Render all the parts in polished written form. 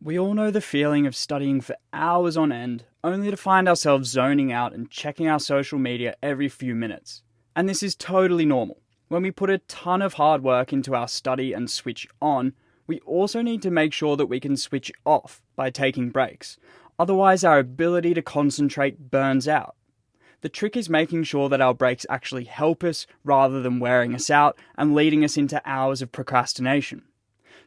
We all know the feeling of studying for hours on end, only to find ourselves zoning out and checking our social media every few minutes. And this is totally normal. When we put a ton of hard work into our study and switch on, we also need to make sure that we can switch off by taking breaks. Otherwise, our ability to concentrate burns out. The trick is making sure that our breaks actually help us rather than wearing us out and leading us into hours of procrastination.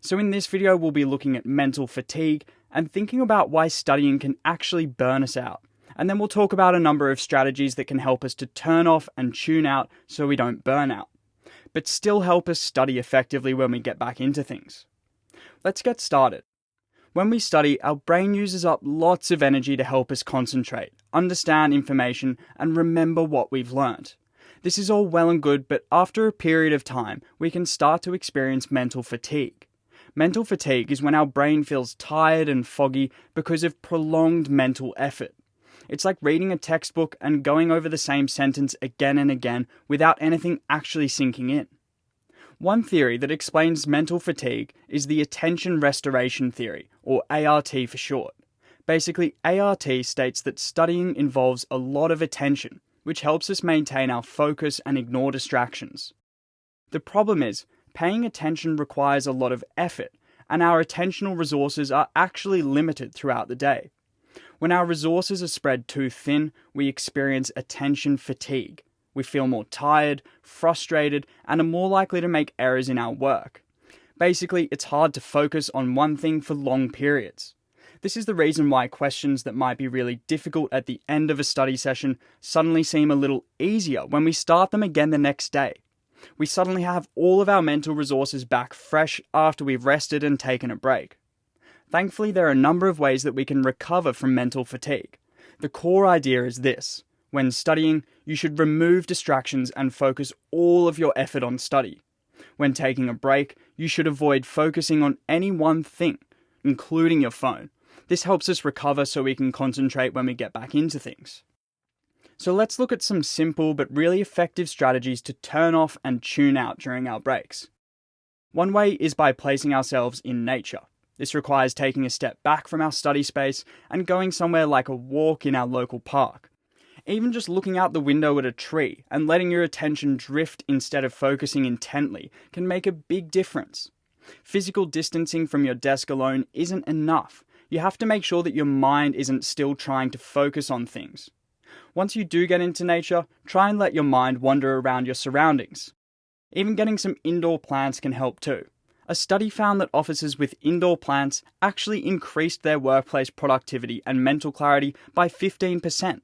So in this video, we'll be looking at mental fatigue and thinking about why studying can actually burn us out. And then we'll talk about a number of strategies that can help us to turn off and tune out so we don't burn out, but still help us study effectively when we get back into things. Let's get started. When we study, our brain uses up lots of energy to help us concentrate, understand information, and remember what we've learnt. This is all well and good, but after a period of time, we can start to experience mental fatigue. Mental fatigue is when our brain feels tired and foggy because of prolonged mental effort. It's like reading a textbook and going over the same sentence again and again without anything actually sinking in. One theory that explains mental fatigue is the attention restoration theory, or ART for short. Basically, ART states that studying involves a lot of attention, which helps us maintain our focus and ignore distractions. The problem is, paying attention requires a lot of effort, and our attentional resources are actually limited throughout the day. When our resources are spread too thin, we experience attention fatigue. We feel more tired, frustrated, and are more likely to make errors in our work. Basically, it's hard to focus on one thing for long periods. This is the reason why questions that might be really difficult at the end of a study session suddenly seem a little easier when we start them again the next day. We suddenly have all of our mental resources back fresh after we've rested and taken a break. Thankfully, there are a number of ways that we can recover from mental fatigue. The core idea is this: when studying, you should remove distractions and focus all of your effort on study. When taking a break, you should avoid focusing on any one thing, including your phone. This helps us recover so we can concentrate when we get back into things. So let's look at some simple but really effective strategies to turn off and tune out during our breaks. One way is by placing ourselves in nature. This requires taking a step back from our study space and going somewhere like a walk in our local park. Even just looking out the window at a tree and letting your attention drift instead of focusing intently can make a big difference. Physical distancing from your desk alone isn't enough. You have to make sure that your mind isn't still trying to focus on things. Once you do get into nature, try and let your mind wander around your surroundings. Even getting some indoor plants can help too. A study found that officers with indoor plants actually increased their workplace productivity and mental clarity by 15%.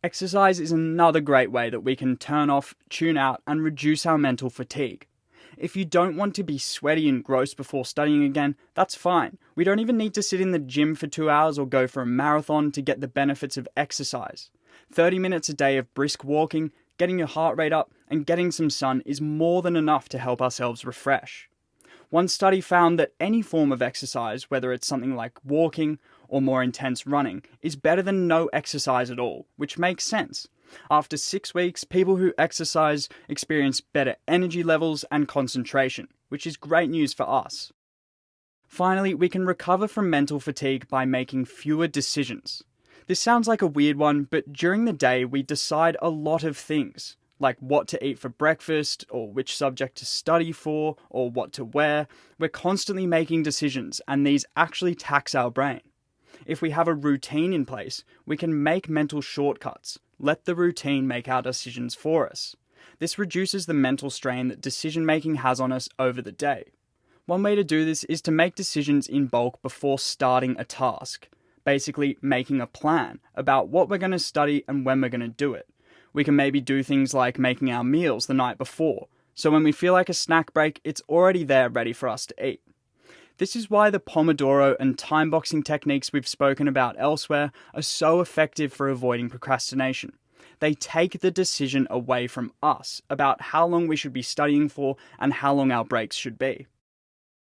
Exercise is another great way that we can turn off, tune out, and reduce our mental fatigue. If you don't want to be sweaty and gross before studying again, that's fine. We don't even need to sit in the gym for 2 hours or go for a marathon to get the benefits of exercise. 30 minutes a day of brisk walking, getting your heart rate up, and getting some sun is more than enough to help ourselves refresh. One study found that any form of exercise, whether it's something like walking or more intense running, is better than no exercise at all, which makes sense. After 6 weeks, people who exercise experience better energy levels and concentration, which is great news for us. Finally, we can recover from mental fatigue by making fewer decisions. This sounds like a weird one, but during the day we decide a lot of things, like what to eat for breakfast, or which subject to study for, or what to wear. We're constantly making decisions, and these actually tax our brain. If we have a routine in place, we can make mental shortcuts. Let the routine make our decisions for us. This reduces the mental strain that decision-making has on us over the day. One way to do this is to make decisions in bulk before starting a task. Basically, making a plan about what we're going to study and when we're going to do it. We can maybe do things like making our meals the night before, so when we feel like a snack break, it's already there ready for us to eat. This is why the Pomodoro and time boxing techniques we've spoken about elsewhere are so effective for avoiding procrastination. They take the decision away from us about how long we should be studying for and how long our breaks should be.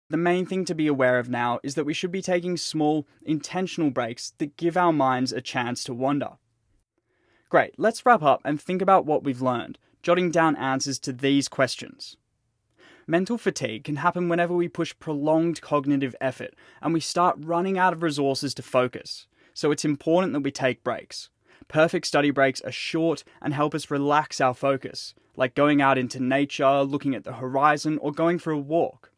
The main thing to be aware of now is that we should be taking small, intentional breaks that give our minds a chance to wander. Great, let's wrap up and think about what we've learned, jotting down answers to these questions. Mental fatigue can happen whenever we push prolonged cognitive effort and we start running out of resources to focus. So it's important that we take breaks. Perfect study breaks are short and help us relax our focus, like going out into nature, looking at the horizon, or going for a walk.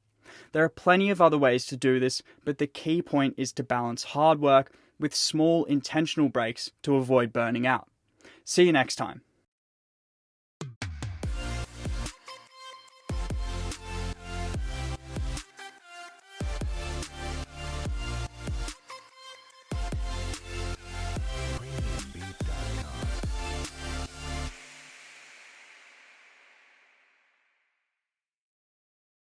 There are plenty of other ways to do this, but the key point is to balance hard work with small intentional breaks to avoid burning out. See you next time.